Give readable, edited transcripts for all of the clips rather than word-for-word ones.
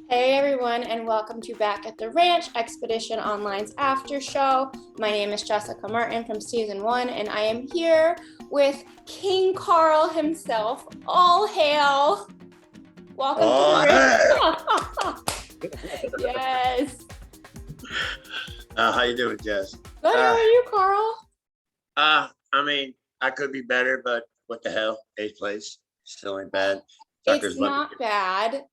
Hey everyone, and welcome to Back at the Ranch Expedition Online's after show. My name is Jessica Martin from season 1, and I am here with King Carl himself. All hail! Welcome to Oh, hey. the ranch. Yes. How you doing, Jess? Good. How Uh, are you, Carl? I could be better, but what the hell? Eighth place, still ain't bad. It's Tucker's looking not good. bad.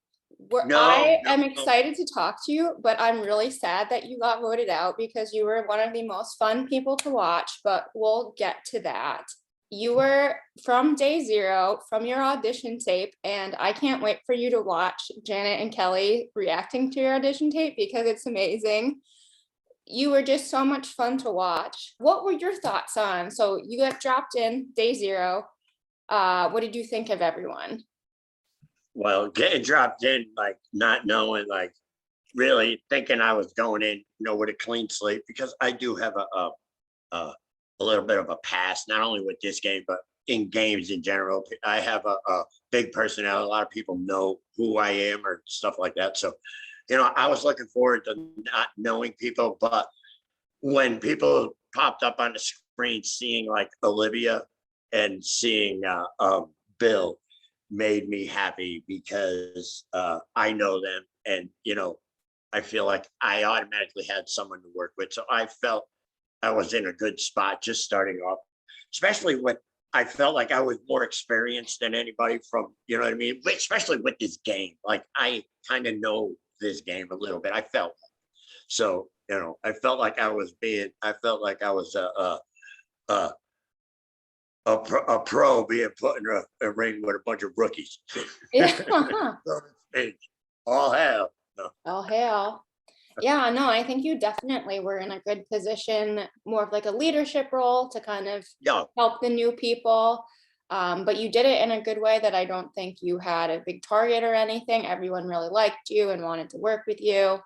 No, I no, am no. excited to talk to you, but I'm really sad that you got voted out because you were one of the most fun people to watch, but we'll get to that. You were from day zero, from your audition tape, and I can't wait for you to watch Janet and Kelly reacting to your audition tape because it's amazing. You were just so much fun to watch. What were your thoughts on? So you got dropped in day zero. What did you think of everyone? Well, getting dropped in, like not knowing, like really thinking I was going in, with a clean slate because I do have a, a little bit of a past, not only with this game, but in games in general. I have a big personality. A lot of people know who I am or stuff like that. So, I was looking forward to not knowing people, but when people popped up on the screen, seeing like Olivia and seeing Bill made me happy because I know them, and I feel like I automatically had someone to work with. So I felt I was in a good spot just starting off, especially when I felt like I was more experienced than anybody from, you know what I mean? Especially with this game. Like I kind of know this game a little bit. I felt so, I felt like I felt like I was a, a pro being put in a ring with a bunch of rookies. Yeah. All hell. No. Oh, hell. Yeah, no, I think you definitely were in a good position, more of like a leadership role to kind of Yeah. help the new people. But you did it in a good way that I don't think you had a big target or anything. Everyone really liked you and wanted to work with you.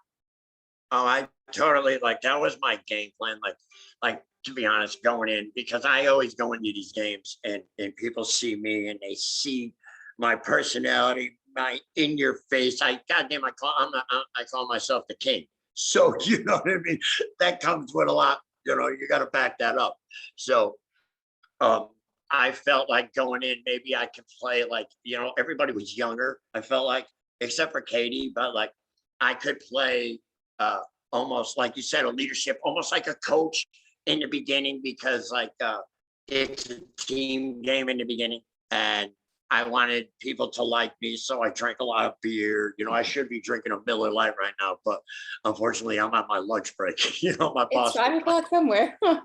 Oh, I totally like that was my game plan. Like to be honest, going in because I always go into these games and people see me and they see my personality, my in your face. Goddamn, I call myself the king. So you know what I mean. That comes with a lot. You got to back that up. So um, I felt like going in, maybe I could play like everybody was younger. I felt like except for Katie, but like I could play uh, almost like you said, a leadership, almost like a coach in the beginning because like it's a team game in the beginning, and I wanted people to like me, so I drank a lot of beer. I should be drinking a Miller Lite right now, but unfortunately, I'm on my lunch break. My It's boss. 5 o'clock somewhere. Yeah,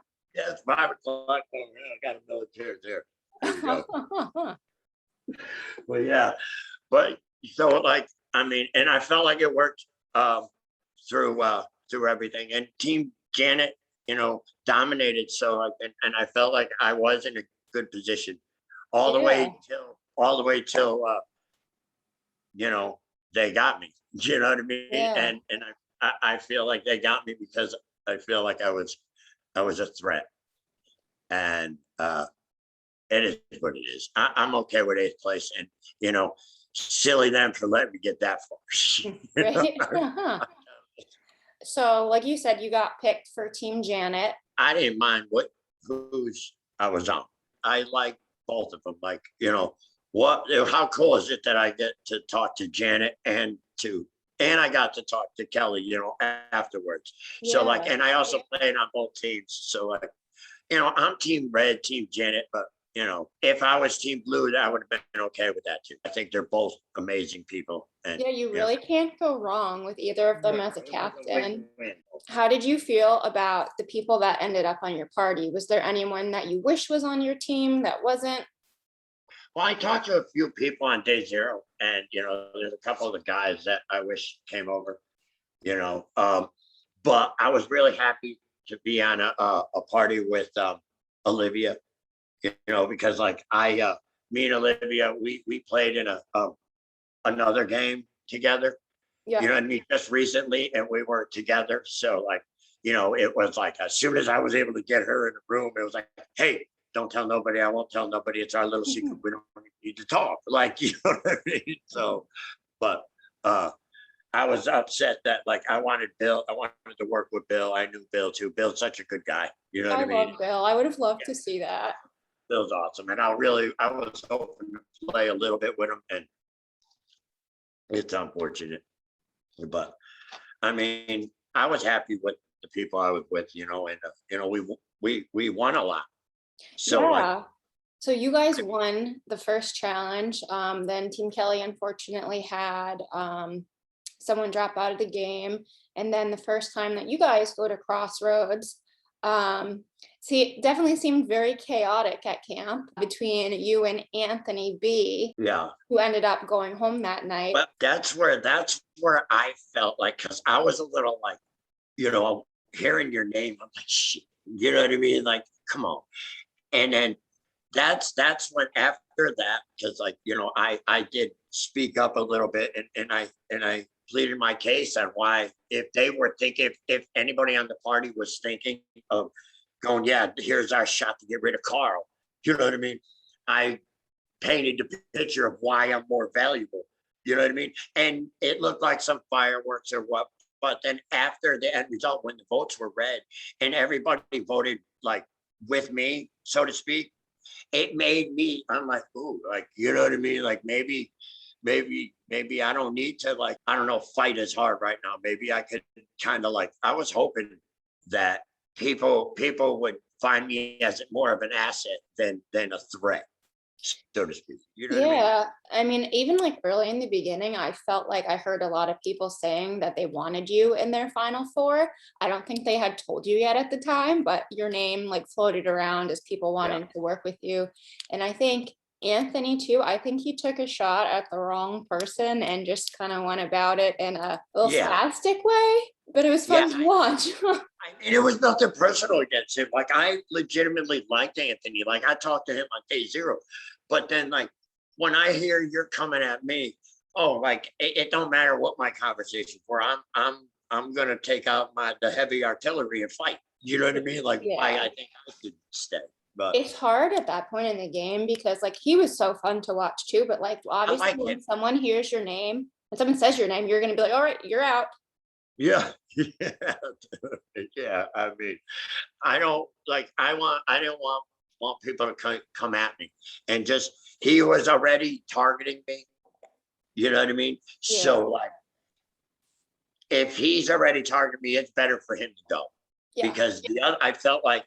it's 5 o'clock. Oh, man, I got another chair there. There we go. Well, yeah, but so like and I felt like it worked through everything. And Team Janet, dominated. So like, and I felt like I was in a good position all the Yeah, way till you know they got me. You know what I mean? yeah. And I feel like they got me because I feel like I was a threat, and it is what it is. I'm okay with eighth place, and you know, silly them for letting me get that far. You know? Right. So, like you said, you got picked for Team Janet. I didn't mind who's I was on. I like both of them. Like how cool is it that I get to talk to Janet and I got to talk to Kelly, afterwards. So like, Yeah. and I also played on both teams. So like, I'm Team Red, Team Janet, but if I was Team Blue, I would have been okay with that too. I think they're both amazing people, and Yeah, you really can't go wrong with either of them no, as a it was a captain. win-win. How did you feel about the people that ended up on your party? Was there anyone that you wish was on your team that wasn't? Well, I talked to a few people on day zero, and there's a couple of the guys that I wish came over. You know, but I was really happy to be on a party with Olivia. Because like me and Olivia, we played in another game together. You Yeah. know what I mean? Just recently, and we were together. So like, it was like as soon as I was able to get her in the room, it was like, hey, don't tell nobody. I won't tell nobody. It's our little secret. We don't need to talk. Like, you know what I mean? So, but uh I was upset that like I wanted Bill, I wanted to work with Bill. I knew Bill too. Bill's such a good guy. You know what I I mean? love Bill. I would have loved Yeah, to see that. Bill's awesome. And I was hoping to play a little bit with him, and it's unfortunate. But I mean, I was happy with the people I was with, and we won a lot. So like, Yeah. So you guys won the first challenge. Then Team Kelly unfortunately had someone drop out of the game. And then the first time that you guys go to Crossroads, see, it definitely seemed very chaotic at camp between you and Anthony B, yeah. who ended up going home that night. But that's where I felt like, because I was a little like, hearing your name, I'm like, shit, you know what I mean? Like, come on. And then that's when after that, because like, I did speak up a little bit, and I pleaded my case on why, if they were thinking, if anybody on the party was thinking of going, yeah, here's our shot to get rid of Carl. You know what I mean? I painted the picture of why I'm more valuable. You know what I mean? And it looked like some fireworks or what. But then after the end result, when the votes were read and everybody voted like with me, so to speak, it made me, I'm like, ooh, like, you know what I mean? Like maybe I don't need to, like, I don't know, fight as hard right now. Maybe I could kind of like, I was hoping that people would find me as more of an asset than a threat, so to speak. You know what I mean? Yeah, I mean, even like early in the beginning, I felt like I heard a lot of people saying that they wanted you in their final four. I don't think they had told you yet at the time, but your name like floated around as people Yeah. wanted to work with you. And I think Anthony too, I think he took a shot at the wrong person and just kind of went about it in a little Yeah. spastic way, but it was Yeah. fun to watch. I mean, it was nothing personal against him. Like, I legitimately liked Anthony. Like, I talked to him on day zero. But then, like, when I hear you're coming at me, oh, like it don't matter what my conversations were. I'm gonna take out the heavy artillery and fight. You know what I mean? Like, why Yeah. I think I should stay. But It's hard at that point in the game because like he was so fun to watch too, but like I obviously like when it. someone hears your name, when someone says your name, you're gonna be like, all right, you're out. Yeah. Yeah. Yeah. I mean, I didn't want people to come at me, and just, he was already targeting me. You know what I mean? Yeah. So like, if he's already targeting me, it's better for him to go, Yeah. because the other, I felt like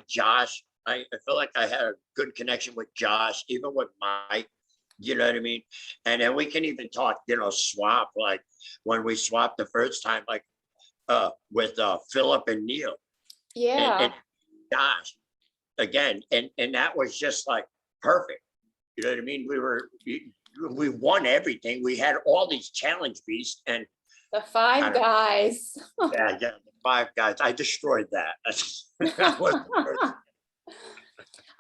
Josh. I felt like I had a good connection with Josh, even with Mike. You know what I mean? And then we can even talk, swap, like when we swapped the first time, like with Philip and Neil and Yeah. Josh again, and that was just like perfect. You know what I mean? We won everything. We had all these challenge beasts, and The I five don't, guys. yeah, the 5 guys. I destroyed that. That was the first.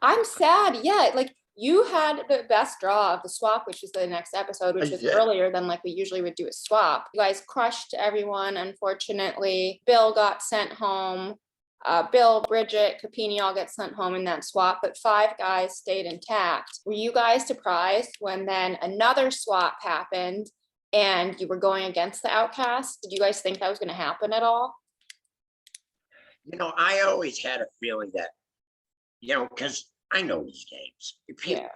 I'm sad. Yeah, like you had the best draw of the swap, which is the next episode, which was Yeah, earlier than like we usually would do a swap. You guys crushed everyone. Unfortunately, Bill got sent home. Bill, Bridget, Capini all get sent home in that swap, but five guys stayed intact. Were you guys surprised when then another swap happened and you were going against the outcast? Did you guys think that was going to happen at all? I always had a feeling that, because I know these games. Yeah.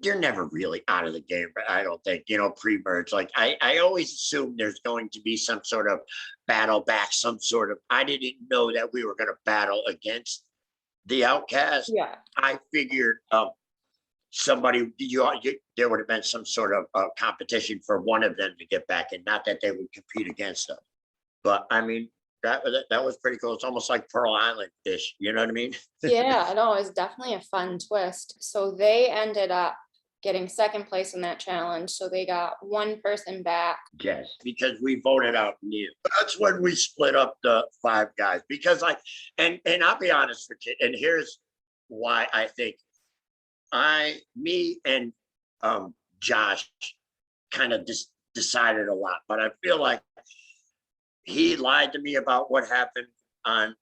They're never really out of the game, but I don't think, pre-merge. Like, I always assume there's going to be some sort of battle back, some sort of, I didn't know that we were going to battle against the outcast. Yeah. I figured somebody, there would have been some sort of competition for one of them to get back, and not that they would compete against us. But I mean, that was pretty cool. It's almost like Pearl Island ish. You know what I mean? Yeah, no, it was definitely a fun twist. So they ended up getting second place in that challenge. So they got one person back. Yes, because we voted out Neil. That's when we split up the 5 guys. Because and I'll be honest with you, and here's why I think me and Josh kind of decided a lot, but I feel like he lied to me about what happened on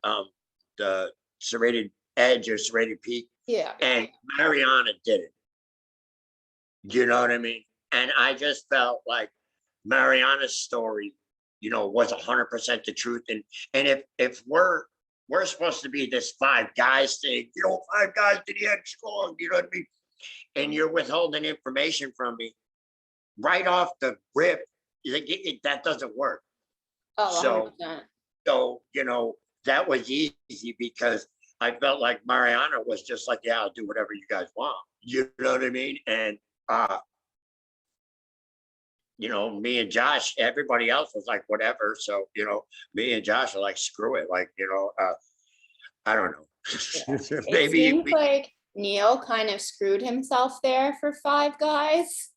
the Serrated Edge or Serrated Peak, Yeah. and Mariana did it. You know what I mean? And I just felt like Mariana's story, was 100% the truth. And if we're supposed to be this five guys thing, five guys to the end strong, you know what I mean? And you're withholding information from me right off the rip, that doesn't work. Oh, So, 100%. that was easy because I felt like Mariana was just like, yeah, I'll do whatever you guys want. You know what I mean? And me and Josh, everybody else was like, whatever. So, me and Josh are like, screw it. Like, I don't know. It Maybe seems like Neil kind of screwed himself there for Five Guys.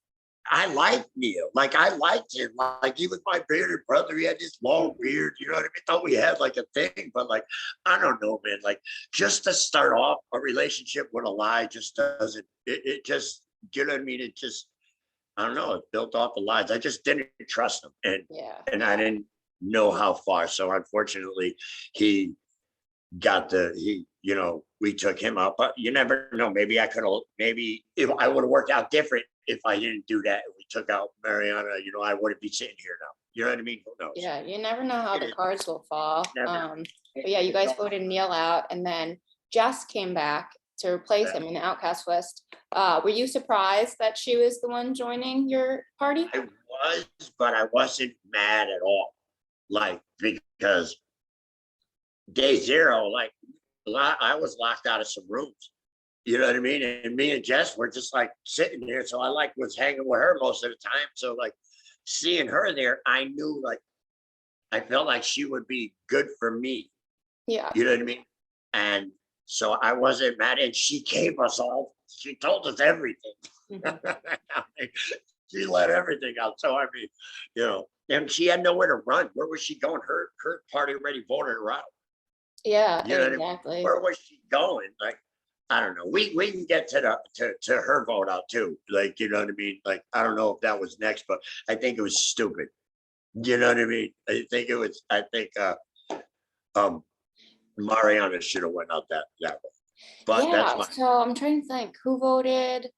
I liked Neil. Like, I liked him. Like, he was my bearded brother. He had this long beard. You know what I mean? Thought we had like a thing, but like, I don't know, man. Like, just to start off a relationship with a lie just doesn't, it just, you know what I mean? It just, I don't know. It built off the lies. I just didn't trust him. And I didn't know how far. So unfortunately, he we took him out, but you never know. Maybe if I would have worked out different if I didn't do that. We took out Mariana, I wouldn't be sitting here now. You know what I mean? Who knows? Yeah, you never know how the cards will fall. Never. But yeah, you guys voted Neil out, and then Jess came back to replace him in the Outcast list. Were you surprised that she was the one joining your party? I was, but I wasn't mad at all. Like, because day zero, like, I was locked out of some rooms. You know what I mean? And me and Jess were just like sitting there. So I was hanging with her most of the time. So like seeing her there, I knew I felt like she would be good for me. Yeah. You know what I mean? And so I wasn't mad. And she told us everything. She let everything out. So I mean, and she had nowhere to run. Where was she going? Her party already voted her out. Yeah, you know exactly. I mean? Where was she going? Like, I don't know. We can get to her vote out too. Like, you know what I mean? Like, I don't know if that was next, but I think it was stupid. You know what I mean? I think Mariana should have went out that way. But that's so I'm trying to think who voted.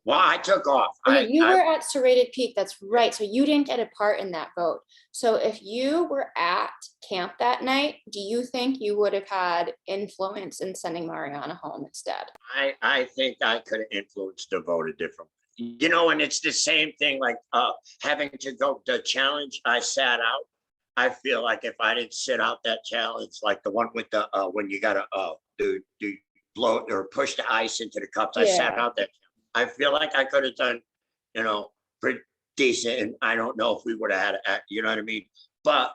Well, I took off. You were at Serrated Peak. That's right. So you didn't get a part in that vote. So if you were at camp that night, do you think you would have had influence in sending Mariana home instead? I think I could have influenced the vote a different way. And it's the same thing like having to go the challenge. I sat out. I feel like if I didn't sit out that challenge, like the one with the when you gotta do blow or push the ice into the cups, I sat out that. I feel like I could have done, pretty decent, and I don't know if we would have had, you know what I mean? But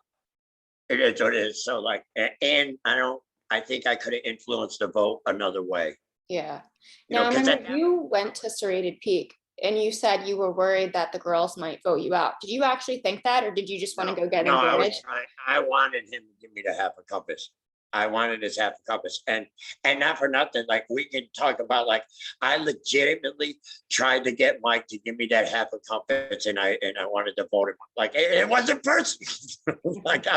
it is what it is. So like, and I think I could have influenced the vote another way. Yeah. Now, when you went to Serrated Peak and you said you were worried that the girls might vote you out, did you actually think that, or did you just want to go get advantage? I wanted him to give me the half a compass. I wanted his half a compass, and not for nothing. Like, we can talk about, like, I legitimately tried to get Mike to give me that half a compass, and I wanted to vote him. Like, it wasn't personal. Like,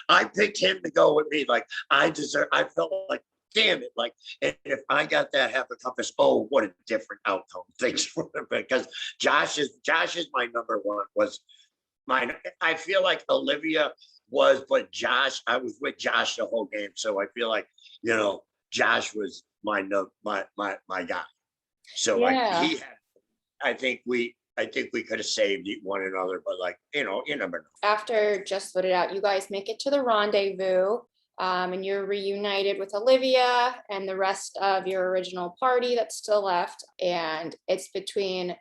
I picked him to go with me. Like, I felt like, damn it. Like, and if I got that half a compass, oh, what a different outcome things would have been. Because Josh is my number one. Was mine. I feel like Olivia but Josh, I was with Josh the whole game. So I feel like, Josh was my guy. So like I think we could have saved one another, but like, you never know. After Just Voted Out, you guys make it to the rendezvous, and you're reunited with Olivia and the rest of your original party that's still left. And it's between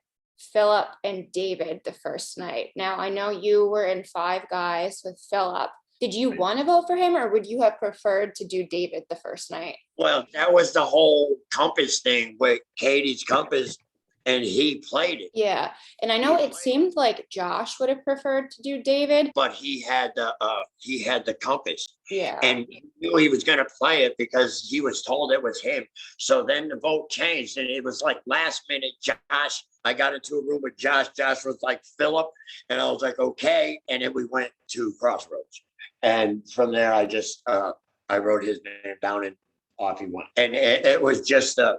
Philip and David the first night. Now, I know you were in Five Guys with Philip. Did you want to vote for him, or would you have preferred to do David the first night? Well, that was the whole compass thing with Katie's compass, and he played it. Yeah, and I know it seemed like Josh would have preferred to do David, but he had the compass. Yeah, and he knew he was going to play it because he was told it was him. So then the vote changed, and it was like last minute. Josh, I got into a room with Josh. Josh was like Philip, and I was like, okay. And then we went to Crossroads, and from there I just I wrote his name down and off he went. And it was just a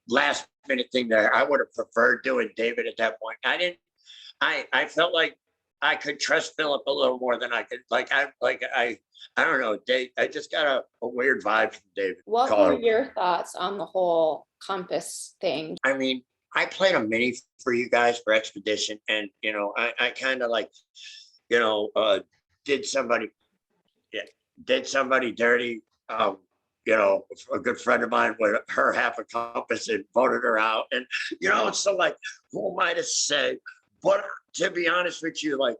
last minute thing there. I would have preferred doing David at that point. I didn't I felt like I could trust Philip a little more than I could, I don't know, Dave, I just got a weird vibe from David. What Call were it. your thoughts on the whole compass thing? I mean, I played a mini for you guys for Expedition, and I kind of like, you know, did somebody, yeah, did somebody dirty. A good friend of mine with her half a compass and voted her out. And so like, who am I to say? But to be honest with you, like,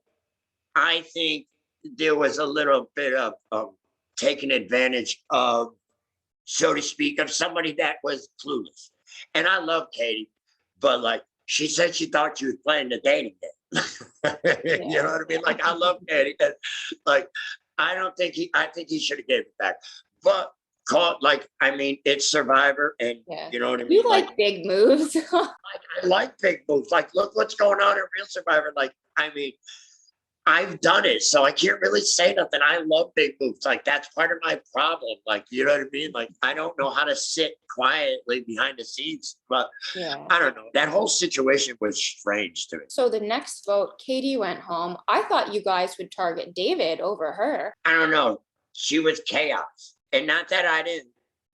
I think there was a little bit of taking advantage of, so to speak, of somebody that was clueless. And I love Katie, but like she said, she thought she was playing the dating game. You know what I mean? Like, I love Katie. And, like, I think he should have gave it back. But like, I mean, it's Survivor, and you know what I mean? You like big moves. I like big moves. Like, look what's going on in Real Survivor. Like, I mean, I've done it, so I can't really say nothing. I love big moves. Like, that's part of my problem. Like, you know what I mean? Like, I don't know how to sit quietly behind the scenes, but I don't know. That whole situation was strange to me. So the next vote, Katie went home. I thought you guys would target David over her. I don't know. She was chaos. And not that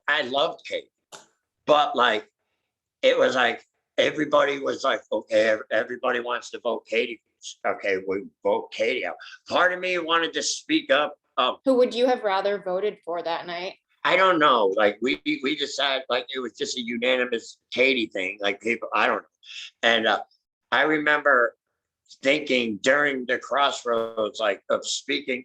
I loved Katie, but like, it was like, everybody was like, okay, everybody wants to vote Katie. Okay, we vote Katie out. Part of me wanted to speak up. Who would you have rather voted for that night? I don't know. Like, we decided, like, it was just a unanimous Katie thing. Like, people, I don't know. And I remember thinking during the crossroads, like, of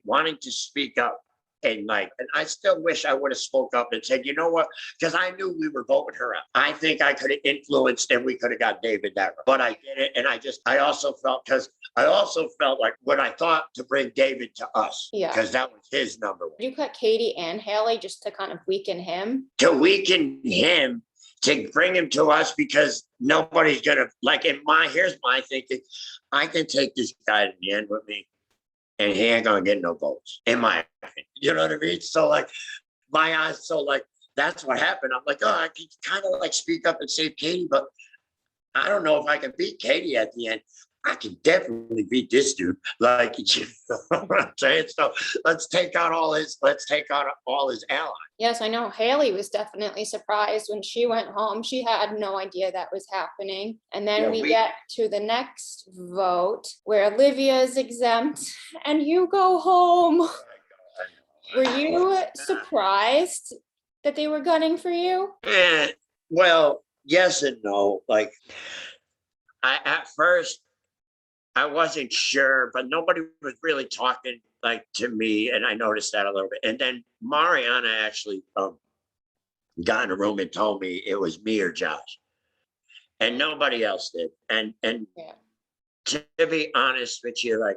wanting to speak up. And I still wish I would have spoke up and said, you know what? Because I knew we were voting her out. I think I could have influenced, and we could have got David that way. But I did it. And I also felt like when I thought to bring David to us, because that was his number one. You cut Katie and Haley just to kind of weaken him? To weaken him, to bring him to us, because nobody's going to, like, here's my thinking. I can take this guy to the end with me, and he ain't gonna get no votes, in my opinion. You know what I mean? So like, my eyes, so like, that's what happened. I'm like, oh, I can kind of like speak up and save Katie, but I don't know if I can beat Katie at the end. I can definitely beat this dude. Like, you know what I'm saying? So let's take out all his allies. Yes, I know. Haley was definitely surprised when she went home. She had no idea that was happening. And then we get to the next vote where Olivia is exempt and you go home. Were you surprised that they were gunning for you? Well, yes and no. Like, at first, I wasn't sure, but nobody was really talking like to me, and I noticed that a little bit. And then Mariana actually got in a room and told me it was me or Josh, and nobody else did. And to be honest with you, like,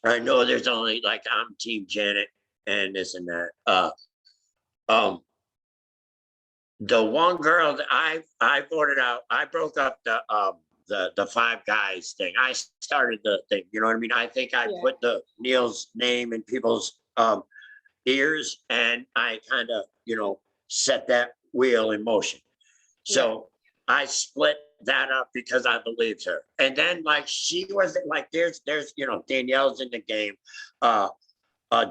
I know there's only, like, I'm Team Janet and this and that. The one girl that I voted out, I broke up the five guys thing. I started the thing, you know what I mean? I think I put Neil's name in people's ears, and I kind of, set that wheel in motion. So I split that up because I believed her. And then, like, she wasn't like, there's Danielle's in the game,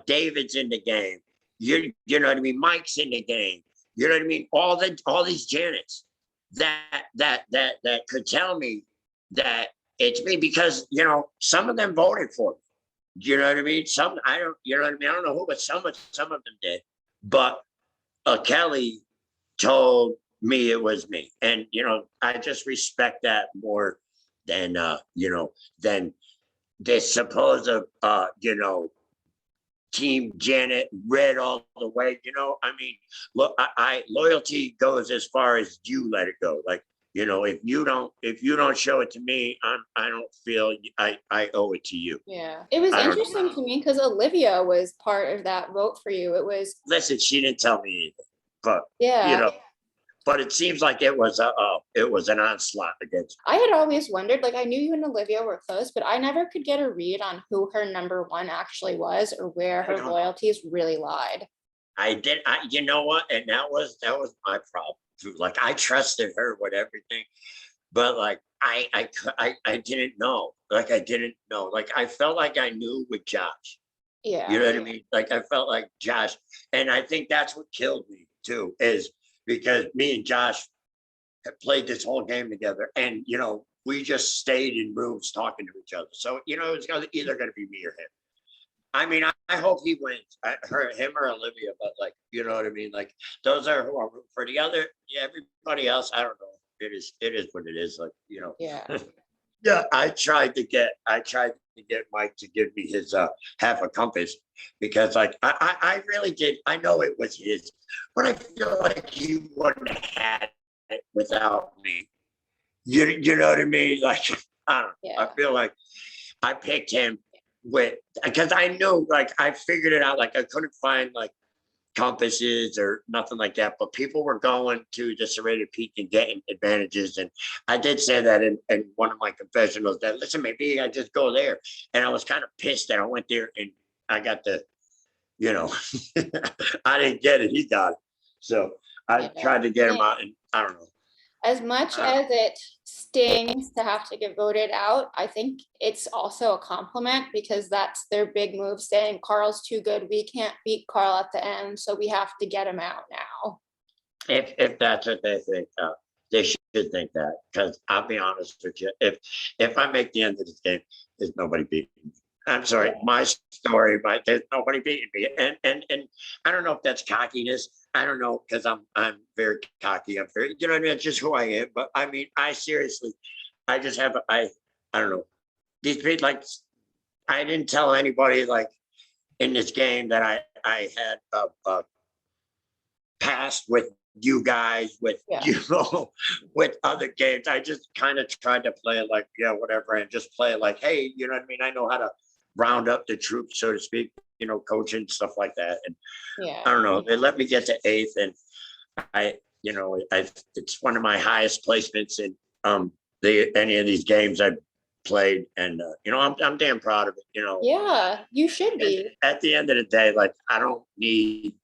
David's in the game, you know what I mean? Mike's in the game, you know what I mean? All these Janets that could tell me that it's me, because some of them voted for me. You know what I mean? Some, I don't, you know what I mean? I don't know who, but some of them did. But Kelly told me it was me, and I just respect that more than than this supposed Team Janet red all the way. I mean, look, I loyalty goes as far as you let it go. Like, if you don't show it to me, I don't feel I owe it to you. Yeah, it was interesting to me because Olivia was part of that vote for you. It was, listen, she didn't tell me either, but but it seems like it was an onslaught against me. I had always wondered, like, I knew you and Olivia were close, but I never could get a read on who her number one actually was, or where her loyalties really lied. I did. You know what? And that was my problem too. Like, I trusted her with everything, but like I didn't know. Like I didn't know. Like I felt like I knew with Josh. You know Yeah. what I mean? Like I felt like Josh, and I think that's what killed me too, is because me and Josh have played this whole game together, and we just stayed in rooms talking to each other. So it's either going to be me or him. I mean, I hope he wins, him or Olivia, but like, you know what I mean? Like those are who I'm rooting for. The other, yeah, everybody else, I don't know. It is what it is. Like, Yeah. yeah, I tried to get Mike to give me his half a compass because like I really did. I know it was his, but I feel like he wouldn't have had it without me. You know what I mean? Like I don't know. I Yeah. feel like I picked him because I knew, like I figured it out. Like I couldn't find like compasses or nothing like that, but people were going to the serrated peak and getting advantages. And I did say that in one of my confessionals that, listen, maybe I just go there. And I was kind of pissed that I went there and I got you know, I didn't get it. He got it. So I Yeah. tried to get him out, and I don't know. As much I don't as it stings to have to get voted out, I think it's also a compliment because that's their big move, saying Carl's too good. We can't beat Carl at the end, so we have to get him out now. If that's what they think, they should think that. Because I'll be honest with you, if I make the end of this game, there's nobody beating me. I'm sorry, Yeah. my story, but there's nobody beating me. And I don't know if that's cockiness. I don't know, because I'm very cocky. I'm very, you know what I mean? It's just who I am. But I mean, I seriously, I just have I don't know. These people, like, I didn't tell anybody like in this game that I had a past with you guys, with Yeah. with other games. I just kind of tried to play it like, yeah, whatever, and just play it like, hey, you know what I mean? I know how to round up the troops, so to speak, coaching, stuff like that. And I Yeah. don't know, they let me get to eighth, and I it's one of my highest placements in any of these games I've played, and I'm damn proud of it. Yeah, you should And be. at the end of the day, like I don't need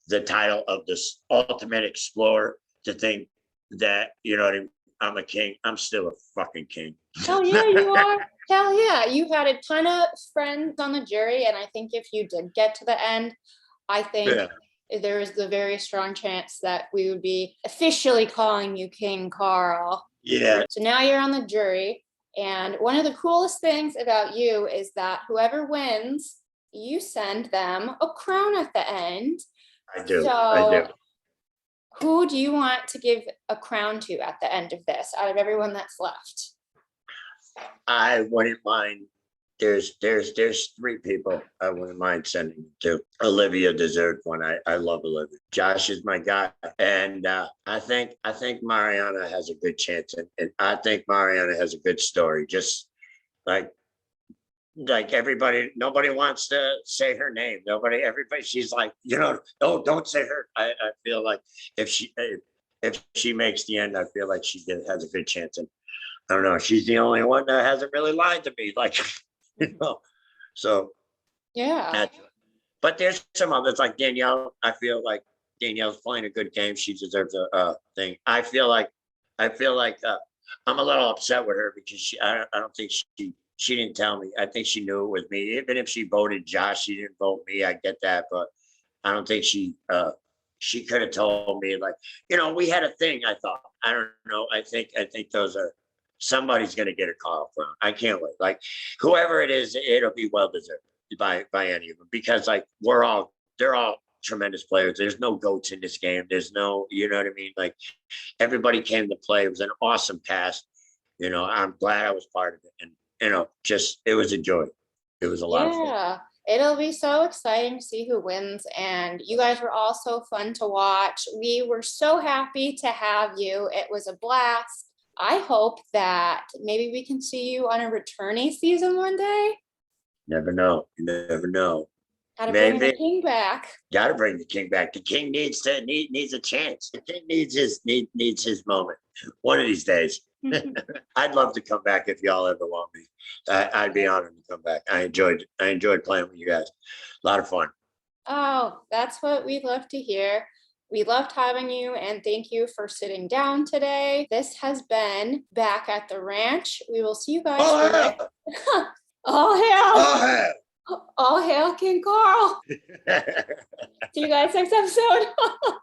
the title of this ultimate explorer to think that, you know what I mean, I'm a king. I'm still a fucking king. Hell yeah, you are. Hell yeah. You had a ton of friends on the jury, and I think if you did get to the end, I think Yeah. there is the very strong chance that we would be officially calling you King Carl. Yeah. So now you're on the jury. And one of the coolest things about you is that whoever wins, you send them a crown at the end. I do. I do. So who do you want to give a crown to at the end of this out of everyone that's left? I wouldn't mind. There's three people I wouldn't mind sending it to. Olivia deserved one. I love Olivia. Josh is my guy, and I think Mariana has a good chance, and I think Mariana has a good story. Just like everybody, nobody wants to say her name. Everybody, she's like, oh, don't say her. I feel like if she makes the end, I feel like has a good chance. And I don't know, she's the only one that hasn't really lied to me. Like, so Yeah. but there's some others like Danielle. I feel like Danielle's playing a good game. She deserves a thing. I feel like I'm a little upset with her because I don't think she didn't tell me. I think she knew it was me. Even if she voted Josh, she didn't vote me. I get that, but I don't think she could have told me, like, we had a thing. I thought, I don't know. I think those are, somebody's gonna get a call from. I can't wait. Like whoever it is, it'll be well deserved by any of them, because like they're all tremendous players. There's no goats in this game. There's no, you know what I mean? Like everybody came to play. It was an awesome cast. I'm glad I was part of it. And just it was a joy. It was a lot of fun. Yeah, it'll be so exciting to see who wins. And you guys were all so fun to watch. We were so happy to have you. It was a blast. I hope that maybe we can see you on a returnee season one day. Never know. You never know. Gotta bring the Maybe. king back. Got to bring the king back. The king needs a chance. The king needs his moment one of these days. I'd love to come back if y'all ever want me. I'd be honored to come back. I enjoyed playing with you guys. A lot of fun. Oh, that's what we'd love to hear. We loved having you and thank you for sitting down today. This has been Back at the Ranch. We will see you guys Oh, for next. hell. All hail! Oh, All hail King Carl. hell. See you guys next episode.